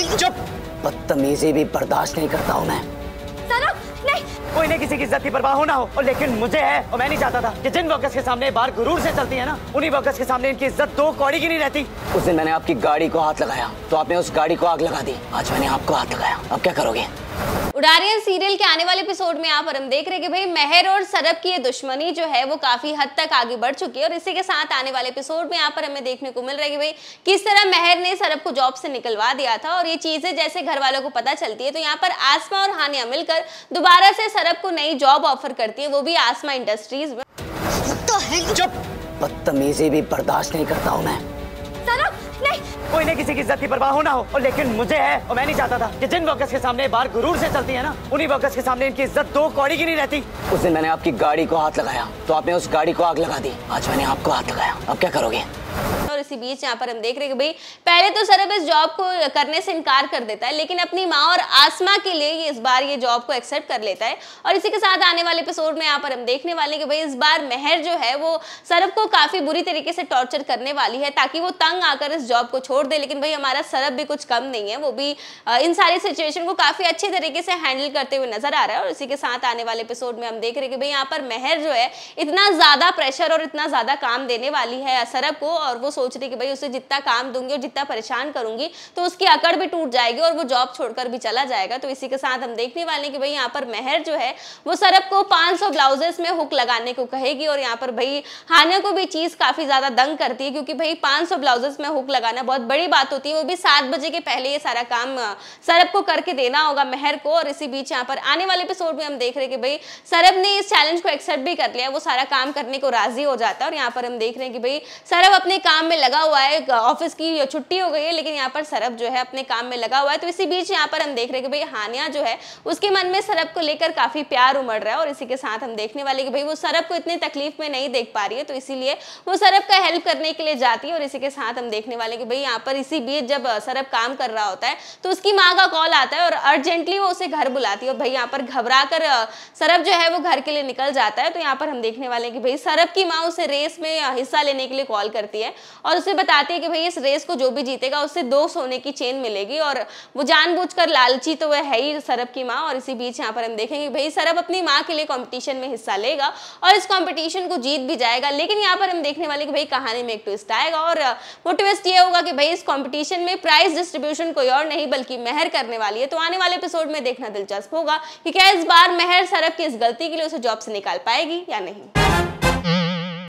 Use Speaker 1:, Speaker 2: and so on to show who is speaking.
Speaker 1: है?
Speaker 2: चुप। बदतमीजी भी बर्दाश्त नहीं करता हूँ मैं।
Speaker 1: सरब नहीं।
Speaker 2: कोई नहीं किसी की इज्जत की परवाह हो ना हो, और लेकिन मुझे है, और मैं नहीं चाहता था कि जिन वर्कर्स के सामने बार गुरूर से चलती है ना, उन्हीं वर्कर्स के सामने इनकी इज्जत दो कौड़ी की नहीं रहती। उस दिन मैंने आपकी गाड़ी को हाथ लगाया तो आपने उस गाड़ी को आग लगा दी। आज मैंने आपको हाथ लगाया, अब क्या करोगे?
Speaker 1: उडारियन सीरियल के आने वाले एपिसोड में यहाँ पर हम देख रहे हैं कि भाई महर और सरब की ये दुश्मनी जो है वो काफी हद तक आगे बढ़ चुकी है, और इसी के साथ आने वाले एपिसोड में यहाँ पर हमें देखने को मिल रहा है कि भाई किस तरह महर ने सरब को जॉब से निकलवा दिया था, और ये चीजें जैसे घर वालों को पता चलती है तो यहाँ पर आसमा और हानिया मिलकर दोबारा से सरब को नई जॉब ऑफर करती है, वो भी आसमा इंडस्ट्रीज में।
Speaker 2: तो है। चुप। बदतमीजी भी बर्दाश्त नहीं करता हूँ मैं।
Speaker 1: सरब नहीं।
Speaker 2: कोई नहीं किसी की इज्जत की परवाह हो ना हो, और लेकिन मुझे है, और मैं नहीं चाहता था कि जिन वर्कर्स के सामने बार गुरूर से चलती है ना, उन्हीं वर्कर्स के सामने इनकी इज्जत दो कौड़ी की नहीं रहती। उस दिन मैंने आपकी गाड़ी को हाथ लगाया तो आपने उस गाड़ी को आग लगा दी। आज मैंने आपको हाथ लगाया, अब क्या करोगे?
Speaker 1: और इसी बीच यहाँ पर हम देख रहे हैं कि भाई पहले तो सरब इस जॉब को करने से इनकार कर देता है, लेकिन अपनी माँ और आसमा के लिए ये इस बार ये जॉब को एक्सेप्ट कर लेता है, और इसी के साथ आने वाले एपिसोड में यहाँ पर हम देखने वाले हैं कि भाई इस बार महर जो है वो सरब को काफी बुरी तरीके से टॉर्चर करने वाली है ताकि वो तंग आकर इस जॉब को छोड़ दे। लेकिन भाई हमारा सरब भी कुछ कम नहीं है, वो भी इन सारी सिचुएशन को काफी अच्छे तरीके से हैंडल करते हुए नजर आ रहा है। और इसी के साथ आने वाले एपिसोड में हम देख रहे हैं कि भाई यहाँ पर महर जो है इतना ज्यादा प्रेशर और इतना ज्यादा काम देने वाली है सरब को, और वो सोच रही कि भाई उसे जितना काम दूंगी और जितना परेशान करूंगी तो उसकी अकड़ भी टूट जाएगी और वो जॉब छोड़कर भी चला जाएगा। तो इसी के साथ हम देखने वाले हैं कि भाई यहाँ पर महर जो है वो सरब को 500 ब्लाउजेस में हुक लगाने को कहेगी, और यहाँ पर भाई हानिया को भी चीज काफी ज्यादा दंग करती है, क्योंकि भाई 500 ब्लाउजेस में हुक लगाना बहुत बड़ी बात होती है, वो भी 7 बजे के पहले ये सारा काम सरब को करके देना होगा महर को। और इसी बीच यहाँ पर आने वाले एपिसोड में हम देख रहे हैं कि भाई सरब ने इस चैलेंज को एक्सेप्ट भी कर लिया, वो सारा काम करने को राजी हो जाता है। और यहाँ पर हम देख रहे हैं कि भाई सरब अपने काम में लगा हुआ है, ऑफिस की छुट्टी हो गई है लेकिन यहाँ पर सरब जो है अपने काम में लगा हुआ है। तो इसी बीच यहाँ पर हम देख रहे हैं कि भाई हानिया जो है उसके मन में सरब को लेकर काफी प्यार उमड़ रहा है, और इसी के साथ हम देखने वाले कि भाई वो सरब को इतनी तकलीफ में नहीं देख पा रही है, तो इसीलिए वो सरब का हेल्प करने के लिए जाती है। और इसी के साथ हम देखने वाले कि भाई यहाँ पर इसी बीच जब सरब काम कर रहा होता है तो उसकी माँ का कॉल आता है और अर्जेंटली वो उसे घर बुलाती है, और भाई यहाँ पर घबरा कर सरब जो है वो घर के लिए निकल जाता है। तो यहाँ पर हम देखने वाले कि भाई सरब की माँ उसे रेस में हिस्सा लेने के लिए कॉल करती है और उसे बताती है कि भाई इस रेस को जो भी जीतेगा उससे 2 सोने की चेन मिलेगी, और वो जानबूझकर लालची तो वह है ही सरब की माँ। और इसी बीच यहाँ पर हम देखेंगे भाई सरब अपनी माँ के लिए कंपटीशन में हिस्सा लेगा और इस कंपटीशन को जीत भी जाएगा। लेकिन यहाँ पर हम देखने वाले कि भाई कहानी में एक ट्विस्ट आएगा, और वो ट्विस्ट ये होगा कि भाई इस कंपटीशन में प्राइज डिस्ट्रीब्यूशन कोई और नहीं बल्कि महर करने वाली है। तो आने वाले एपिसोड में देखना दिलचस्प होगा कि क्या इस बार महर सरब की इस गलती के लिए उसे जॉब से निकाल पाएगी या नहीं।